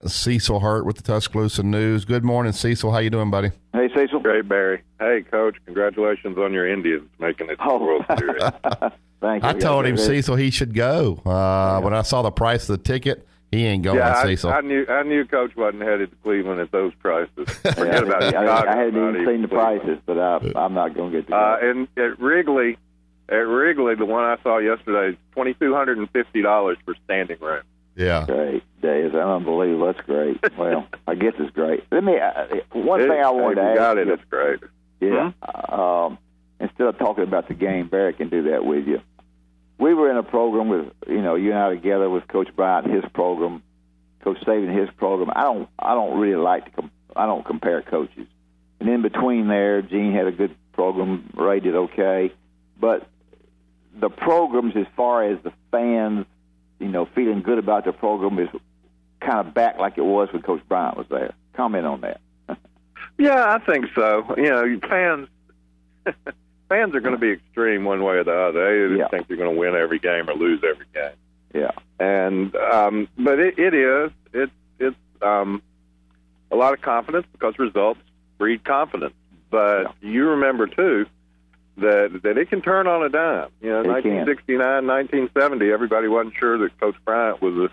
Cecil Hurt with the Tuscaloosa News. Good morning, Cecil. How you doing, buddy? Hey, Cecil. Great, Barry. Hey, Coach, congratulations on your Indians making it to the World Series. Thank you. I told him, Cecil, he should go. When I saw the price of the ticket, he ain't going, Cecil. I knew Coach wasn't headed to Cleveland at those prices. Forget about Chicago. I hadn't even seen the prices, but I'm not going to get to that. And at Wrigley, the one I saw yesterday, is $2,250 for standing room. Yeah. Great. That is unbelievable. That's great. Well, I guess it's great. Let me one thing I wanted to ask. Got it. It's great. Yeah. Instead of talking about the game, Barry can do that with you. We were in a program with, you and I together with Coach Bryant, his program, Coach Saban, his program. I don't really like to I don't compare coaches. And in between there, Gene had a good program. Ray did okay. But the programs, as far as the fans, feeling good about the program, is kind of back like it was when Coach Bryant was there. Comment on that. Yeah, I think so. Fans are going to be extreme one way or the other. They think they're going to win every game or lose every game. Yeah. And but it's a lot of confidence because results breed confidence. But you remember too that it can turn on a dime. 1969, 1970, everybody wasn't sure that Coach Bryant was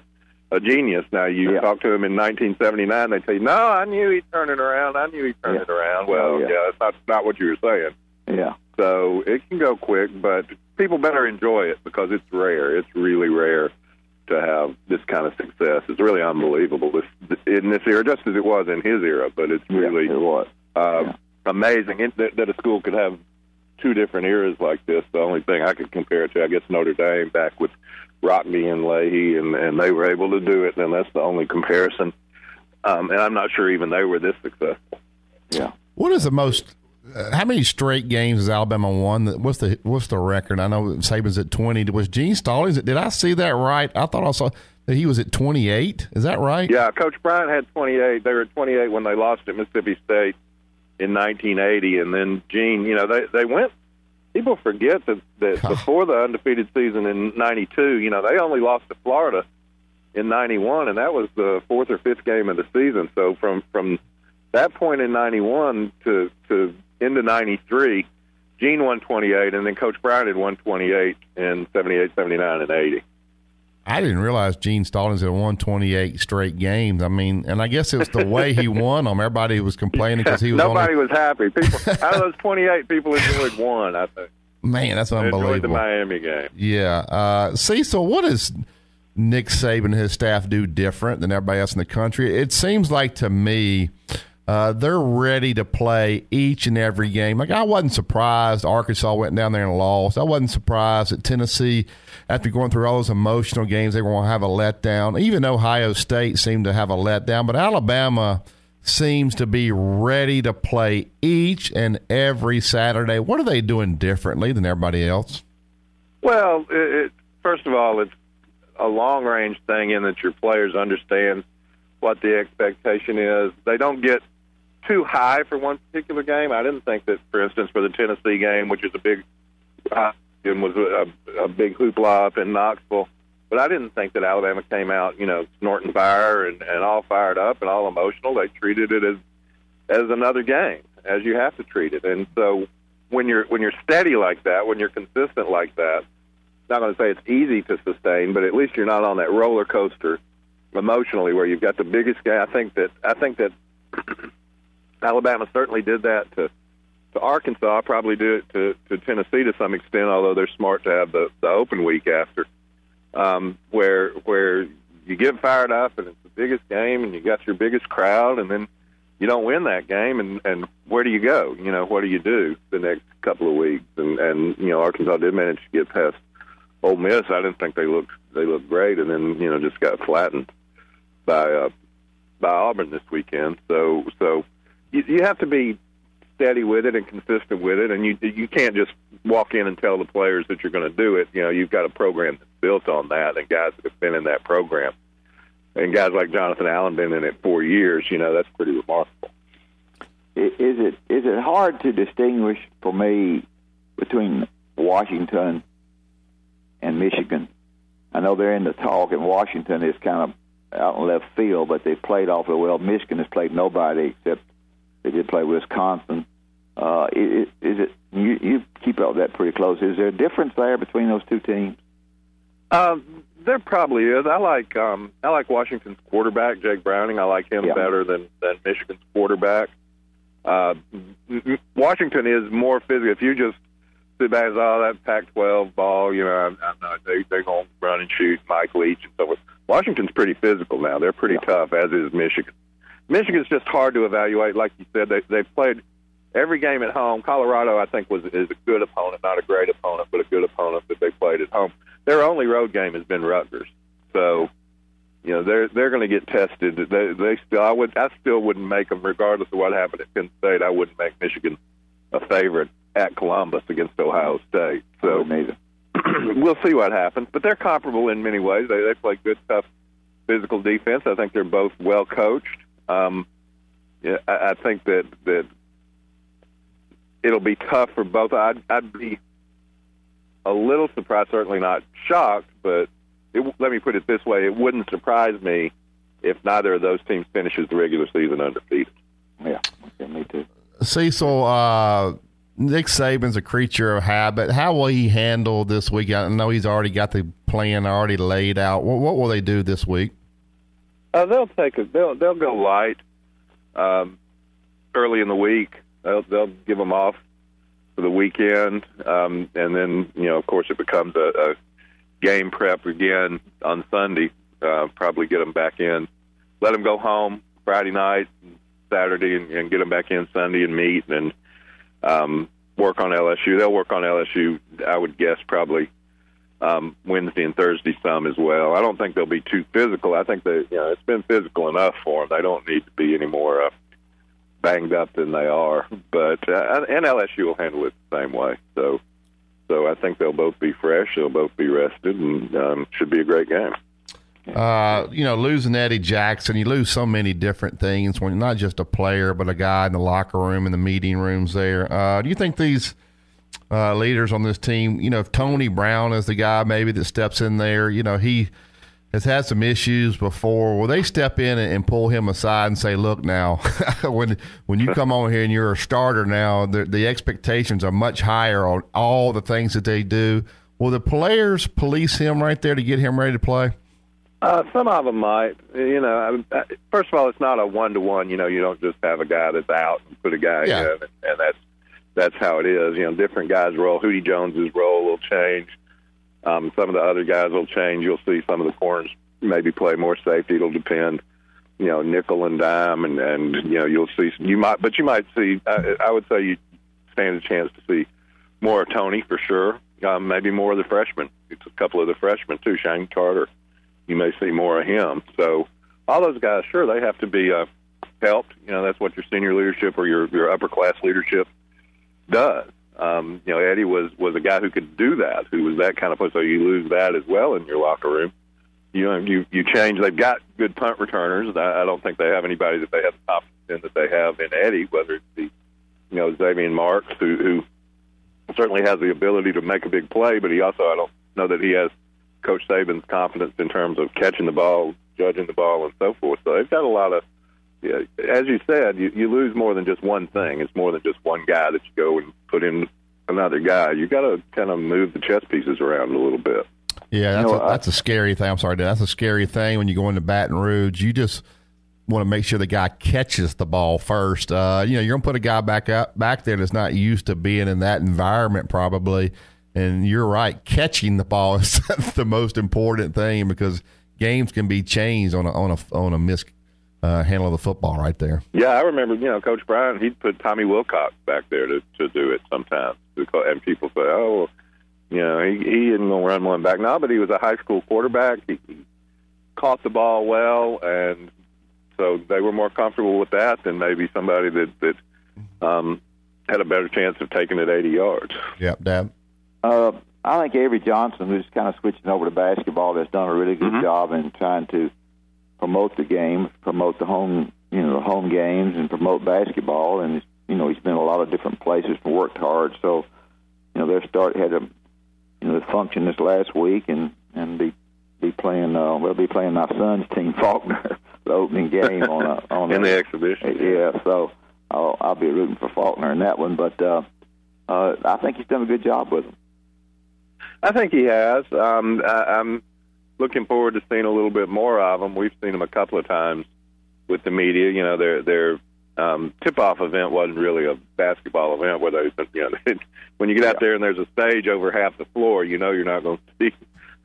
a genius. Now you talk to him in 1979, they tell you, "No, I knew he'd turn it around. I knew he'd turn it around." Well, that's not what you were saying. Yeah. So it can go quick, but people better enjoy it because it's rare. It's really rare to have this kind of success. It's really unbelievable in this era, just as it was in his era. But it's really amazing that a school could have two different eras like this. The only thing I could compare it to, I guess, Notre Dame back with Rockby and Leahy, and they were able to do it, and that's the only comparison. And I'm not sure even they were this successful. Yeah. What is the most? How many straight games has Alabama won? What's the record? I know Saban's at 20. Was Gene Stallings? Did I see that right? I thought I saw that he was at 28. Is that right? Yeah, Coach Bryant had 28. They were at 28 when they lost at Mississippi State in 1980, and then Gene, they went. People forget that before the undefeated season in 92, they only lost to Florida in 91, and that was the fourth or fifth game of the season. So from that point in 91 to into 93, Gene won 28, and then Coach Bryant had won 28 in 78, 79, and 80. I didn't realize Gene Stallings had won 28 straight games. I mean, and I guess it was the way he won them. Everybody was complaining because he was Nobody was happy. People, out of those 28, people enjoyed one, I think. Man, that's unbelievable. Enjoyed the Miami game. Yeah. Cecil, what does Nick Saban and his staff do different than everybody else in the country? It seems like to me they're ready to play each and every game. Like, I wasn't surprised Arkansas went down there and lost. I wasn't surprised that Tennessee, after going through all those emotional games, they were going to have a letdown. Even Ohio State seemed to have a letdown. But Alabama seems to be ready to play each and every Saturday. What are they doing differently than everybody else? Well, first of all, it's a long-range thing in that your players understand what the expectation is. They don't get too high for one particular game. I didn't think that, for instance, for the Tennessee game, which is a big was a big hoopla up in Knoxville, but I didn't think that Alabama came out, snorting fire and all fired up and all emotional. They treated it as another game, as you have to treat it. And so when you're steady like that, when you're consistent like that, I'm not going to say it's easy to sustain, but at least you're not on that roller coaster emotionally where you've got the biggest game. I think that Alabama certainly did that to Arkansas. Probably do it to Tennessee to some extent, although they're smart to have the open week after, where you get fired up and it's the biggest game and you got your biggest crowd, and then you don't win that game, and where do you go? What do you do the next couple of weeks? And Arkansas did manage to get past Ole Miss. I didn't think they looked great, and then just got flattened by Auburn this weekend. So you have to be steady with it and consistent with it, and you can't just walk in and tell the players that you're going to do it. You've got a program that's built on that, and guys that have been in that program, and guys like Jonathan Allen been in it 4 years. That's pretty remarkable. Is it hard to distinguish for me between Washington and Michigan? I know they're in the talk, and Washington is kind of out in left field, but they played awfully well. Michigan has played nobody except they did play Wisconsin. Is it you keep up with that pretty close? Is there a difference there between those two teams? There probably is. I like Washington's quarterback, Jake Browning. I like him better than Michigan's quarterback. Washington is more physical. If you just sit back and say, "Oh, that Pac-12 ball," I'm not. They're going to run and shoot Mike Leach and so forth. Washington's pretty physical now. They're pretty tough, as is Michigan. Michigan's just hard to evaluate. Like you said, they've played every game at home. Colorado, I think, is a good opponent, not a great opponent, but a good opponent that they played at home. Their only road game has been Rutgers, so they're going to get tested. I still wouldn't make them, regardless of what happened at Penn State. I wouldn't make Michigan a favorite at Columbus against Ohio State. So we'll see what happens. But they're comparable in many ways. They play good, tough, physical defense. I think they're both well coached. I think that it'll be tough for both. I'd be a little surprised, certainly not shocked, but let me put it this way. It wouldn't surprise me if neither of those teams finishes the regular season undefeated. Yeah, okay, me too. Cecil, Nick Saban's a creature of habit. How will he handle this week? I know he's already got the plan already laid out. What will they do this week? They'll go light early in the week. They'll give them off for the weekend, and then of course it becomes a game prep again on Sunday. Probably get them back in, let them go home Friday night, Saturday, and get them back in Sunday and meet and work on LSU. They'll work on LSU, I would guess, probably Wednesday and Thursday some as well. I don't think they'll be too physical. I think that it's been physical enough for them. They don't need to be any more banged up than they are, but and LSU will handle it the same way. So I think they'll both be fresh, they'll both be rested, and should be a great game. Losing Eddie Jackson, you lose so many different things when you're not just a player, but a guy in the locker room and the meeting rooms there. Do you think these leaders on this team, if Tony Brown is the guy maybe that steps in there, he has had some issues before. Will they step in and pull him aside and say, look now, when you come on here and you're a starter now, the expectations are much higher on all the things that they do. Will the players police him right there to get him ready to play? Some of them might. First of all, it's not a one-to-one. You don't just have a guy that's out and put a guy in, and that's how it is. Different guys' role. Hootie Jones's role will change. Some of the other guys will change. You'll see some of the corners maybe play more safety. It'll depend, nickel and dime, and you'll see. You might see. I would say you stand a chance to see more of Tony for sure. Maybe more of the freshmen. It's a couple of the freshmen too. Shane Carter. You may see more of him. So all those guys, sure, they have to be helped. That's what your senior leadership or your upper class leadership does. Eddie was a guy who could do that, who was that kind of player. So you lose that as well in your locker room. You change. They've got good punt returners. I don't think they have anybody that they have the confidence in that they have in Eddie, whether it's the Xavier Marks, who certainly has the ability to make a big play, but he also, I don't know that he has Coach Saban's confidence in terms of catching the ball, judging the ball, and so forth. So they've got a lot of, as you said, you lose more than just one thing. It's more than just one guy that you go and put in another guy. You got to kind of move the chess pieces around a little bit. Yeah, that's a scary thing. I'm sorry, that's a scary thing when you go into Baton Rouge. You just want to make sure the guy catches the ball first. You're going to put a guy back there that's not used to being in that environment probably. And you're right, catching the ball is the most important thing because games can be changed on a missed handle of the football right there. Yeah, I remember, Coach Bryan, he'd put Tommy Wilcox back there to do it sometimes. And people say, oh, he isn't going to run one back. No, but he was a high school quarterback. He caught the ball well, and so they were more comfortable with that than maybe somebody that had a better chance of taking it 80 yards. Yep, Dad. I think Avery Johnson, who's kind of switching over to basketball, has done a really good job in trying to promote the game, promote the home games, and promote basketball. And he's been in a lot of different places and worked hard. So, had a function this last week and be playing. We'll be playing my son's team, Faulkner, the opening game on in the exhibition. Yeah, so I'll be rooting for Faulkner in that one. But I think he's done a good job with them. I think he has. I'm looking forward to seeing a little bit more of them. We've seen them a couple of times with the media. You know, their tip-off event wasn't really a basketball event where when you get out there and there's a stage over half the floor, you know you're not going to see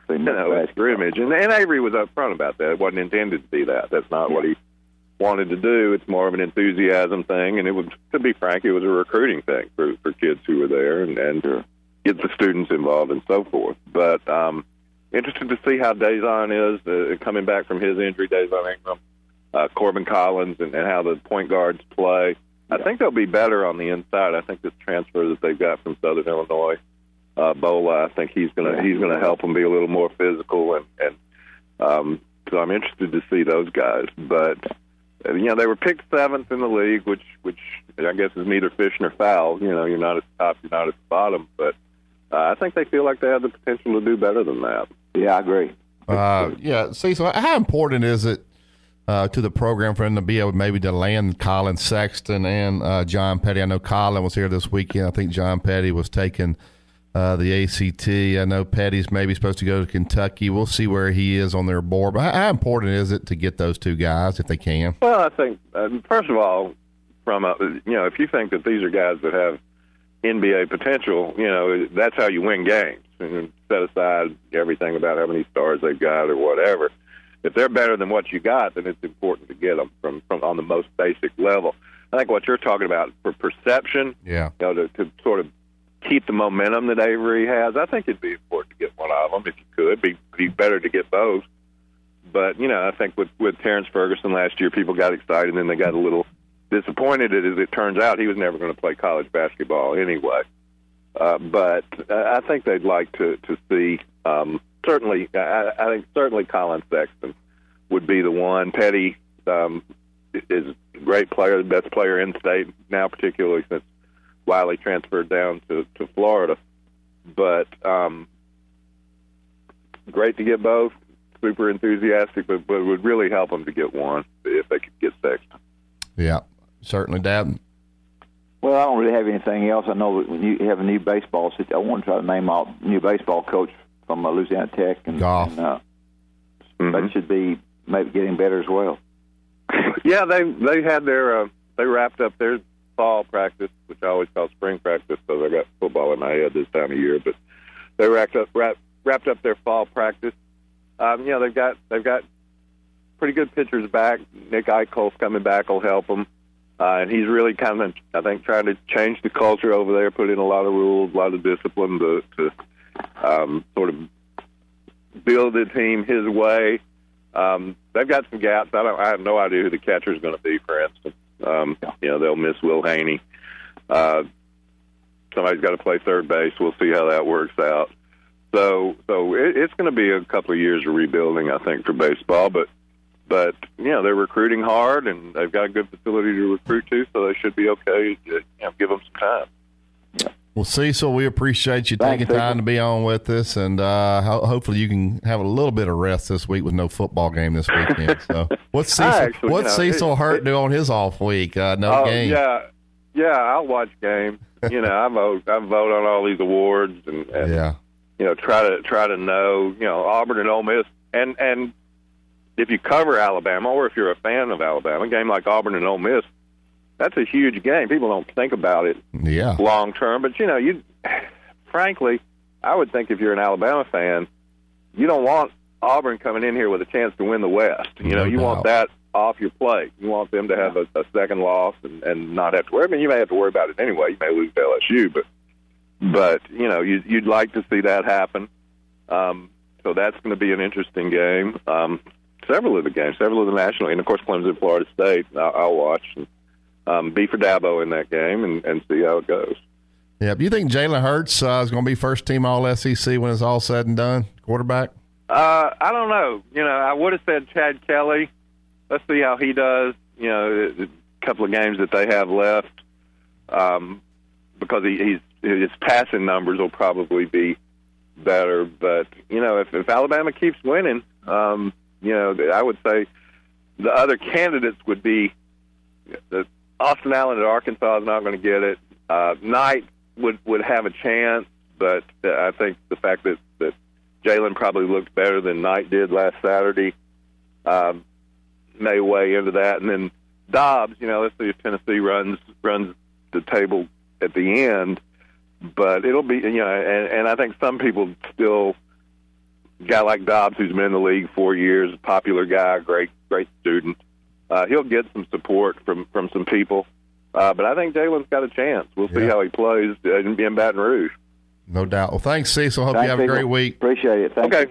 a scrimmage. And Avery was up front about that. It wasn't intended to be that. That's not what he wanted to do. It's more of an enthusiasm thing, and it was, to be frank, it was a recruiting thing for kids who were there and get the students involved and so forth. But interested to see how Dazon is coming back from his injury, Dazon Ingram, Corbin Collins, and how the point guards play. I think they'll be better on the inside. I think this transfer that they've got from Southern Illinois, Bola, I think he's gonna help them be a little more physical, and so I'm interested to see those guys. But they were picked 7th in the league, which I guess is neither fish nor fowl. You know, you're not at the top, you're not at the bottom, but I think they feel like they have the potential to do better than that. Yeah, I agree. Cecil, how important is it to the program for him to be able maybe to land Colin Sexton and John Petty? I know Colin was here this weekend. I think John Petty was taking the ACT. I know Petty's maybe supposed to go to Kentucky. We'll see where he is on their board. But how important is it to get those two guys if they can? Well, I think, first of all, if you think that these are guys that have NBA potential, that's how you win games. And set aside everything about how many stars they've got or whatever. If they're better than what you got, then it's important to get them from on the most basic level. I think what you're talking about for perception, to sort of keep the momentum that Avery has, I think it'd be important to get one of them if you could. Be better to get both. But, I think with Terrence Ferguson last year, people got excited and then they got a little disappointed. As it turns out, he was never going to play college basketball anyway. But I think they'd like to see certainly Colin Sexton would be the one. Petty is a great player, the best player in state now, particularly since Wiley transferred down to Florida. But great to get both. Super enthusiastic, but would really help them to get one if they could get Sexton. Yeah, certainly, Dad. Well, I don't really have anything else. I know that when you have a new baseball, I want to try to name out new baseball coach from Louisiana Tech, and they should be maybe getting better as well. Yeah, they had they wrapped up their fall practice, which I always call spring practice because I got football in my head this time of year. But they wrapped up their fall practice. They've got pretty good pitchers back. Nick Eichel's coming back will help them. And he's really kind of, I think, trying to change the culture over there, put in a lot of rules, a lot of discipline to sort of build the team his way. They've got some gaps. I have no idea who the catcher is going to be, for instance. They'll miss Will Haney. Somebody's got to play third base. We'll see how that works out. So it's going to be a couple of years of rebuilding, I think, for baseball. But they're recruiting hard, and they've got a good facility to recruit to, so they should be okay. Give them some time. Yeah. Well, Cecil, we appreciate you taking time to be on with us, and hopefully you can have a little bit of rest this week with no football game this weekend. So, what's Cecil Hurt do on his off week? No game. Yeah, I'll watch games. I vote on all these awards, and try to know Auburn and Ole Miss, and if you cover Alabama, or if you're a fan of Alabama, a game like Auburn and Ole Miss, that's a huge game. People don't think about it long term, but frankly, I would think if you're an Alabama fan, you don't want Auburn coming in here with a chance to win the West. You want that off your plate. You want them to have a second loss and not have to worry. I mean, you may have to worry about it anyway. You may lose to LSU, but you'd like to see that happen. So that's going to be an interesting game. Several of the national, and of course Clemson, Florida State, I'll watch and be for Dabo in that game and see how it goes. Yeah, do you think Jalen Hurts is going to be first team All SEC when it's all said and done, quarterback? I don't know. I would have said Chad Kelly. Let's see how he does. A couple of games that they have left, because his passing numbers will probably be better. But, if Alabama keeps winning, I would say the other candidates would be that Austin Allen at Arkansas is not going to get it. Knight would have a chance, but I think the fact that Jalen probably looked better than Knight did last Saturday may weigh into that. And then Dobbs, let's see if Tennessee runs the table at the end. But it'll be, and I think some people still, a guy like Dobbs, who's been in the league 4 years, popular guy, great student, he'll get some support from some people. But I think Jalen's got a chance. We'll see how he plays in Baton Rouge. No doubt. Well, thanks, Cecil. Hope you have a great week. Appreciate it. Thank you.